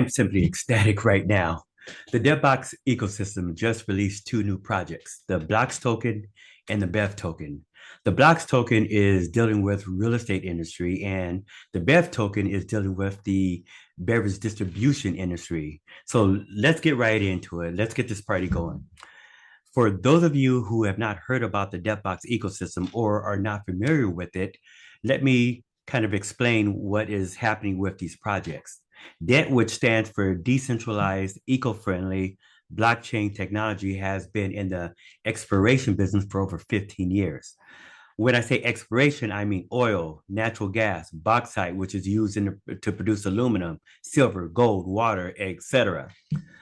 am simply ecstatic right now. The DEBTBox ecosystem just released two new projects, the Blox token and the Bev token. The Blox token is dealing with real estate industry, and the Bev token is dealing with the beverage distribution industry. So let's get right into it. Let's get this party going. For those of you who have not heard about the DEBTBox ecosystem or are not familiar with it, let me kind of explain what is happening with these projects. DEBT, which stands for Decentralized Eco-Friendly Blockchain Technology, has been in the exploration business for over 15 years. When I say exploration, I mean oil, natural gas, bauxite, which is used to produce aluminum, silver, gold, water, etc.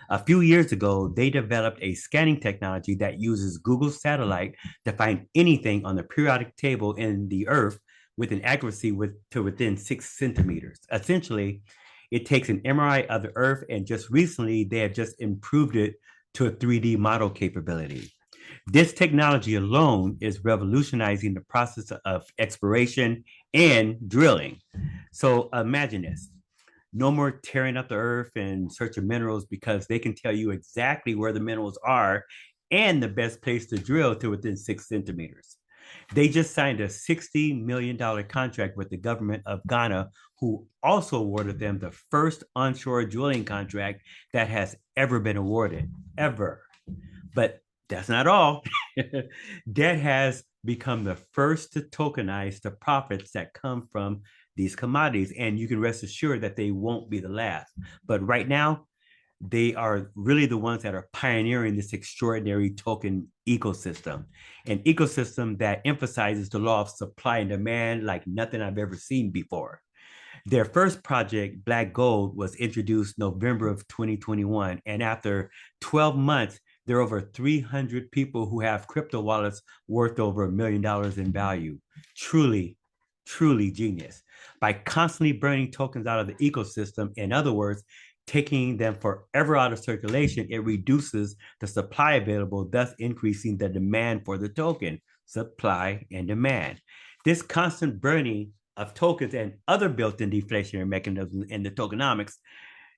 A few years ago, they developed a scanning technology that uses Google satellite to find anything on the periodic table in the Earth with an accuracy to within 6 centimeters. Essentially, it takes an MRI of the Earth, and just recently, they have just improved it to a 3D model capability. This technology alone is revolutionizing the process of exploration and drilling. So imagine this. No more tearing up the earth in search of minerals because they can tell you exactly where the minerals are and the best place to drill to within 6 centimeters. They just signed a $60 million contract with the government of Ghana, who also awarded them the first onshore drilling contract that has ever been awarded, ever. But that's not all. DEBT has become the first to tokenize the profits that come from these commodities, and you can rest assured that they won't be the last. But right now, they are really the ones that are pioneering this extraordinary token ecosystem, an ecosystem that emphasizes the law of supply and demand like nothing I've ever seen before. Their first project, Black Gold, was introduced November of 2021, and after 12 months, there are over 300 people who have crypto wallets worth over $1 million in value. Truly, truly genius. By constantly burning tokens out of the ecosystem, in other words, taking them forever out of circulation, it reduces the supply available, thus increasing the demand for the token, supply and demand. This constant burning of tokens and other built-in deflationary mechanisms in the tokenomics,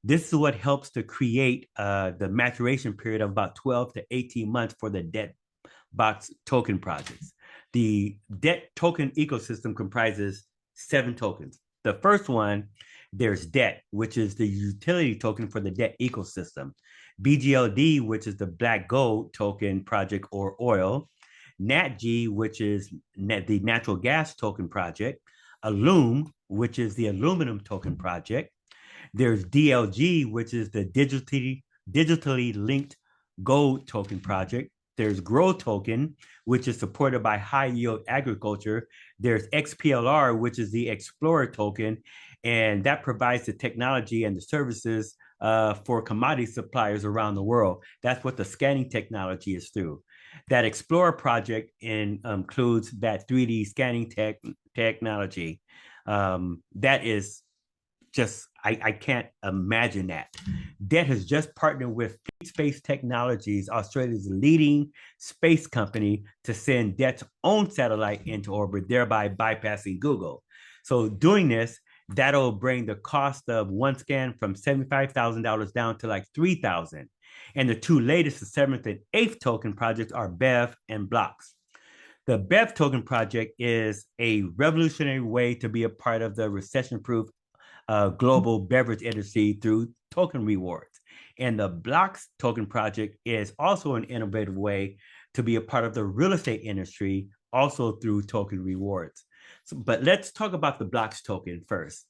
this is what helps to create the maturation period of about 12 to 18 months for the DEBTBox token projects. The DEBT token ecosystem comprises 7 tokens. The first one, there's DEBT, which is the utility token for the DEBT ecosystem. BGLD, which is the Black Gold token project or oil. NATG, which is the natural gas token project. Alum, which is the aluminum token project. There's DLG, which is the digitally linked gold token project. There's Grow token, which is supported by high yield agriculture. There's XPLR, which is the Explorer token, and that provides the technology and the services for commodity suppliers around the world. That's what the scanning technology is through. That Explorer project includes that 3D scanning technology. That is just, I can't imagine that. DEBT has just partnered with Space Technologies, Australia's leading space company, to send DEBT's own satellite into orbit, thereby bypassing Google. So doing this, that'll bring the cost of one scan from $75,000 down to like $3,000. And the two latest, the 7th and 8th token projects are Bev and Blox. The Bev token project is a revolutionary way to be a part of the recession-proof global beverage industry through token rewards. And the Blox token project is also an innovative way to be a part of the real estate industry, also through token rewards. But let's talk about the Blox token first.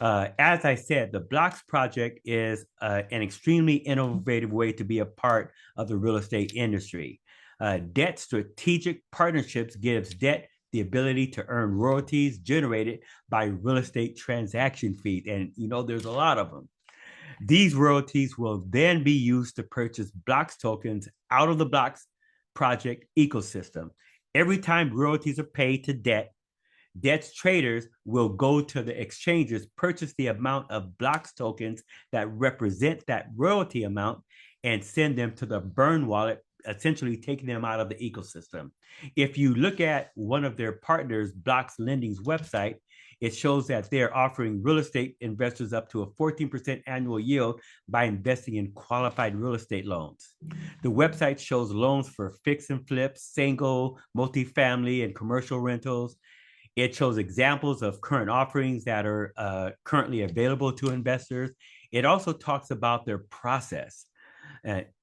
As I said, the Blox project is an extremely innovative way to be a part of the real estate industry. DEBT strategic partnerships gives DEBT the ability to earn royalties generated by real estate transaction fees. And there's a lot of them. These royalties will then be used to purchase Blox tokens out of the Blox project ecosystem. Every time royalties are paid to DEBT's traders will go to the exchanges, purchase the amount of Blox tokens that represent that royalty amount, and send them to the burn wallet, essentially taking them out of the ecosystem. If you look at one of their partners, Blox Lending's website, it shows that they're offering real estate investors up to a 14% annual yield by investing in qualified real estate loans. The website shows loans for fix and flips, single, multifamily, and commercial rentals. It shows examples of current offerings that are currently available to investors. It also talks about their process.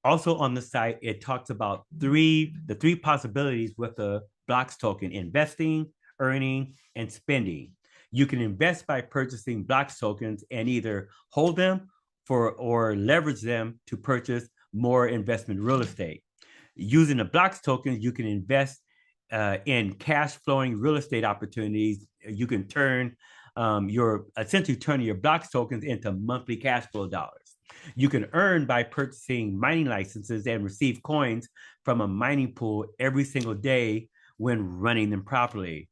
Also on the site, it talks about the three possibilities with the Blox token: investing, earning, and spending. You can invest by purchasing Blox tokens and either hold them or leverage them to purchase more investment real estate. Using the Blox tokens, you can invest in cash flowing real estate opportunities. You can essentially turn your Blox tokens into monthly cash flow dollars. You can earn by purchasing mining licenses and receive coins from a mining pool every single day when running them properly.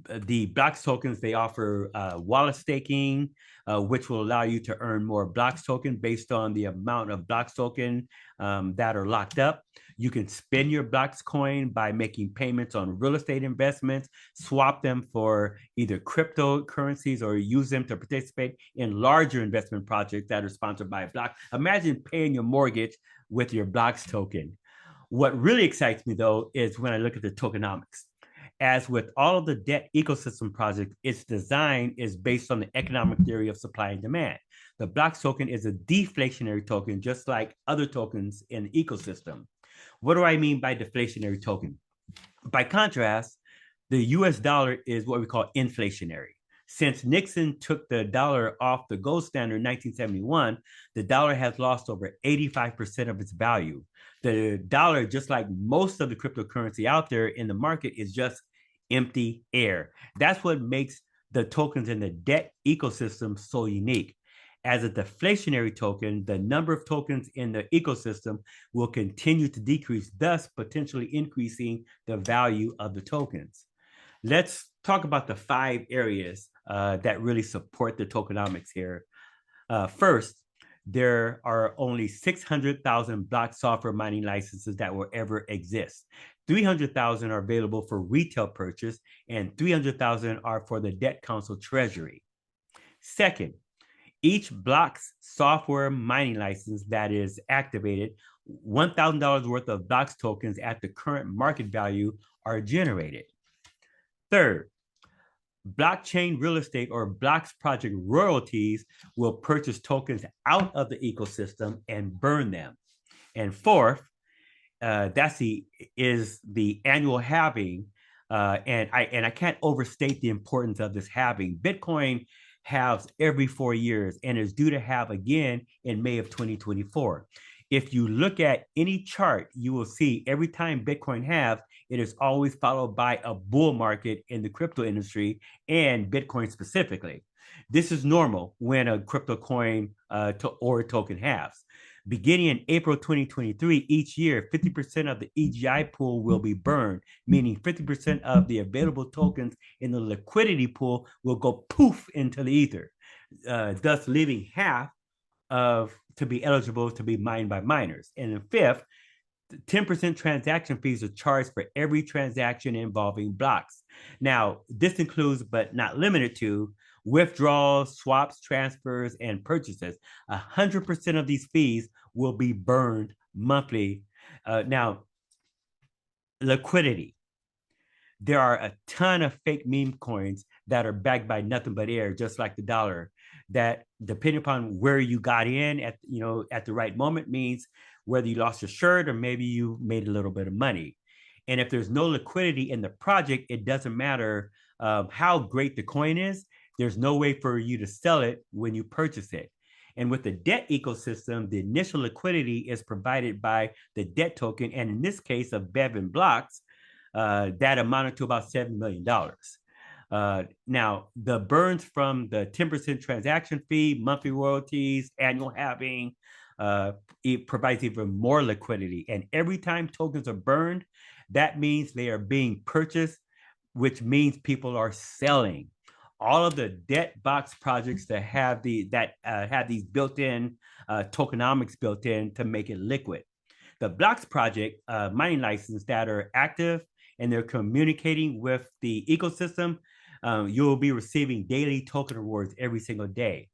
The Blox tokens, they offer wallet staking, which will allow you to earn more Blox token based on the amount of Blox token that are locked up. You can spend your Blox coin by making payments on real estate investments, swap them for either cryptocurrencies, or use them to participate in larger investment projects that are sponsored by Blox. Imagine paying your mortgage with your Blox token. What really excites me, though, is when I look at the tokenomics. As with all of the debt ecosystem projects, its design is based on the economic theory of supply and demand. The Blox token is a deflationary token, just like other tokens in the ecosystem. What do I mean by deflationary token? By contrast, the US dollar is what we call inflationary. Since Nixon took the dollar off the gold standard in 1971, the dollar has lost over 85% of its value. The dollar, just like most of the cryptocurrency out there in the market, is just empty air. That's what makes the tokens in the debt ecosystem so unique. As a deflationary token, the number of tokens in the ecosystem will continue to decrease, thus potentially increasing the value of the tokens. Let's talk about the 5 areas that really support the tokenomics here. First, there are only 600,000 Blox software mining licenses that will ever exist. 300,000 are available for retail purchase, and 300,000 are for the Debt Council Treasury. Second, each Blox software mining license that is activated, $1,000 worth of Blox tokens at the current market value are generated. Third, blockchain real estate or Blox project royalties will purchase tokens out of the ecosystem and burn them. And fourth, is the annual halving, and I can't overstate the importance of this halving. Bitcoin halves every 4 years and is due to halve again in May of 2024. If you look at any chart, you will see every time Bitcoin halves, it is always followed by a bull market in the crypto industry and Bitcoin specifically. This is normal when a crypto coin or token halves. Beginning in April 2023, each year, 50% of the EGI pool will be burned, meaning 50% of the available tokens in the liquidity pool will go poof into the ether, thus leaving half to be eligible to be mined by miners. And then fifth, 10% transaction fees are charged for every transaction involving Blox. Now, this includes, but not limited to, withdrawals, swaps, transfers, and purchases. 100% of these fees will be burned monthly. Now, liquidity. There are a ton of fake meme coins that are backed by nothing but air, just like the dollar, that depending upon where you got in at the right moment means whether you lost your shirt or maybe you made a little bit of money. And if there's no liquidity in the project, it doesn't matter how great the coin is. There's no way for you to sell it when you purchase it. And with the debt ecosystem, the initial liquidity is provided by the debt token, and in this case of Bev and Blox, that amounted to about $7 million. Now, the burns from the 10% transaction fee, monthly royalties, annual halving, it provides even more liquidity. And every time tokens are burned, that means they are being purchased, which means people are selling. All of the DEBTBox projects that have these built-in tokenomics built in to make it liquid. The Blox project mining license that are active and they're communicating with the ecosystem, you'll be receiving daily token rewards every single day.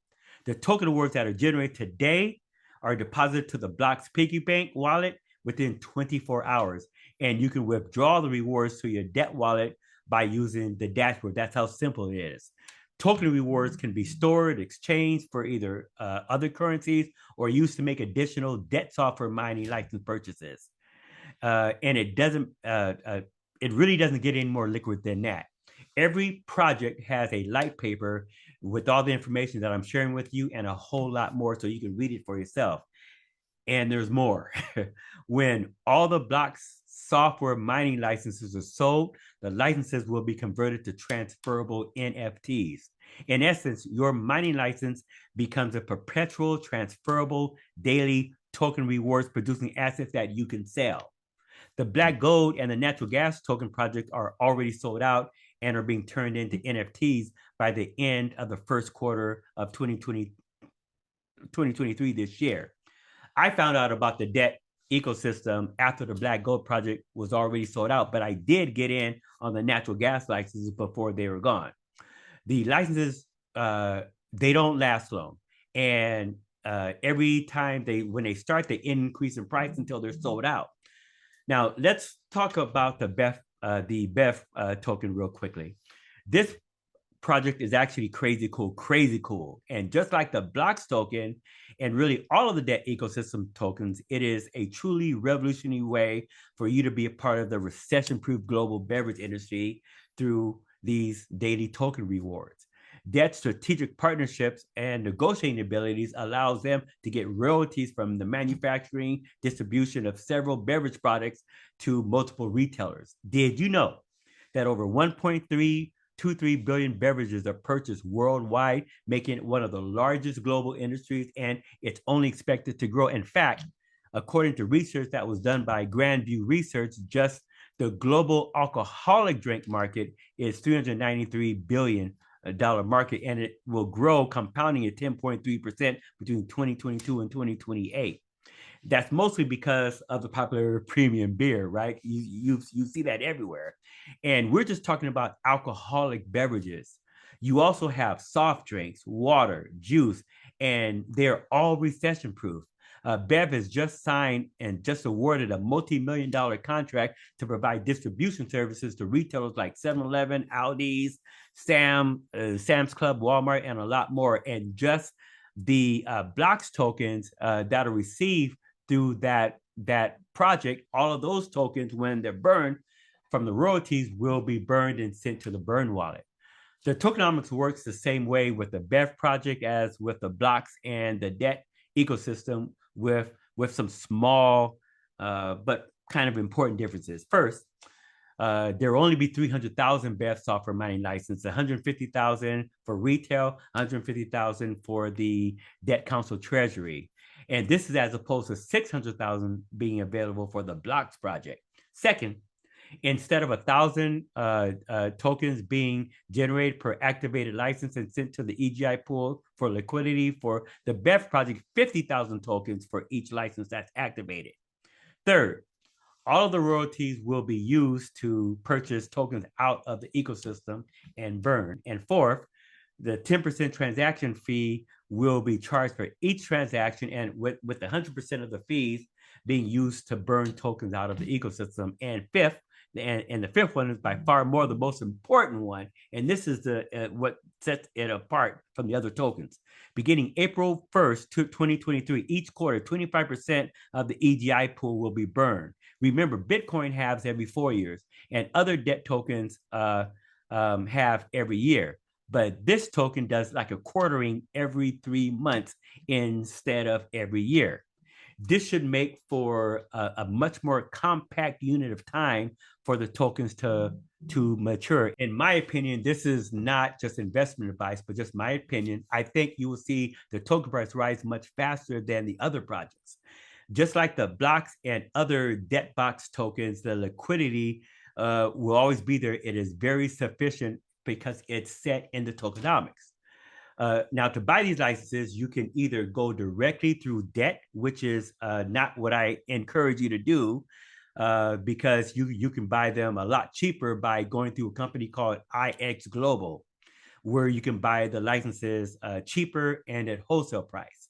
The token rewards that are generated today are deposited to the Blox piggy bank wallet within 24 hours. And you can withdraw the rewards to your debt wallet by using the dashboard. That's how simple it is. Token rewards can be stored, exchanged for either other currencies, or used to make additional debt software mining license purchases. And it really doesn't get any more liquid than that. Every project has a light paper with all the information that I'm sharing with you and a whole lot more so you can read it for yourself. And there's more. When all the Blox software mining licenses are sold, the licenses will be converted to transferable NFTs. In essence, your mining license becomes a perpetual transferable daily token rewards producing assets that you can sell. The Black Gold and the natural gas token project are already sold out and are being turned into NFTs by the end of the first quarter of 2023 this year. I found out about the debt ecosystem after the Black Gold project was already sold out, but I did get in on the natural gas licenses before they were gone. The licenses, they don't last long. And every time when they start, they increase in price until they're sold out. Now, let's talk about the BEV token real quickly. This project is actually crazy cool. And just like the Blox token and really all of the debt ecosystem tokens, it is a truly revolutionary way for you to be a part of the recession-proof global beverage industry through these daily token rewards. Debt strategic partnerships and negotiating abilities allows them to get royalties from the manufacturing distribution of several beverage products to multiple retailers. Did you know that over 1.323 billion beverages are purchased worldwide, making it one of the largest global industries, and it's only expected to grow. In fact, according to research that was done by Grandview Research, just the global alcoholic drink market is $393 billion market, and it will grow, compounding at 10.3% between 2022 and 2028. That's mostly because of the popular premium beer, right? You see that everywhere. And we're just talking about alcoholic beverages. You also have soft drinks, water, juice, and they're all recession proof. Bev has just signed and just awarded a multi-million-dollar contract to provide distribution services to retailers like 7-Eleven, Aldi's, Sam's Club, Walmart, and a lot more. And just the Blox tokens that are received through that project, all of those tokens, when they're burned from the royalties, will be burned and sent to the burn wallet. The tokenomics works the same way with the Bev project as with the Blox and the debt ecosystem, with some small but kind of important differences. First, there will only be 300,000 Bev software mining licenses, 150,000 for retail, 150,000 for the debt council treasury. And this is as opposed to 600,000 being available for the Blox project. Second, instead of 1,000 tokens being generated per activated license and sent to the EGI pool for liquidity, for the Bev project, 50,000 tokens for each license that's activated. Third, all of the royalties will be used to purchase tokens out of the ecosystem and burn. And fourth, the 10% transaction fee will be charged for each transaction, and with 100% of the fees being used to burn tokens out of the ecosystem. And fifth, and the fifth one is by far more the most important one, and this is what sets it apart from the other tokens. Beginning April 1st, 2023, each quarter, 25% of the EGI pool will be burned. Remember, Bitcoin halves every 4 years, and other debt tokens have every year. But this token does like a quartering every 3 months instead of every year. This should make for a much more compact unit of time for the tokens to mature. In my opinion, this is not just investment advice, but just my opinion. I think you will see the token price rise much faster than the other projects. Just like the Blox and other DEBTBox tokens, the liquidity will always be there. It is very sufficient because it's set in the tokenomics. Now, to buy these licenses, you can either go directly through debt, which is not what I encourage you to do. because you can buy them a lot cheaper by going through a company called IX Global, where you can buy the licenses cheaper and at wholesale price.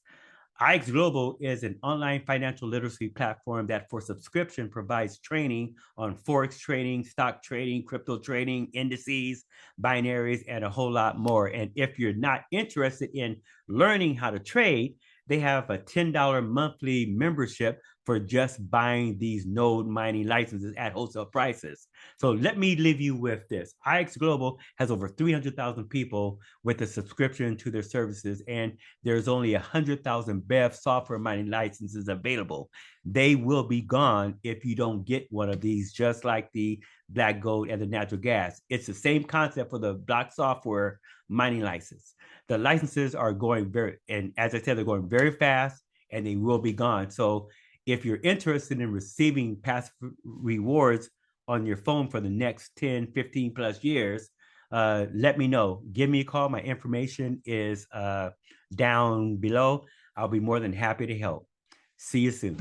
IX Global is an online financial literacy platform that for subscription provides training on Forex trading, stock trading, crypto trading, indices, binaries, and a whole lot more. And if you're not interested in learning how to trade, they have a $10 monthly membership for just buying these node mining licenses at wholesale prices. So let me leave you with this. IX Global has over 300,000 people with a subscription to their services, and there's only 100,000 Bev software mining licenses available. They will be gone if you don't get one of these, just like the black gold and the natural gas. It's the same concept for the Blox software mining license. The licenses are going and as I said, they're going very fast and they will be gone. So if you're interested in receiving past rewards on your phone for the next 10, 15 plus years, let me know. Give me a call. My information is down below. I'll be more than happy to help. See you soon.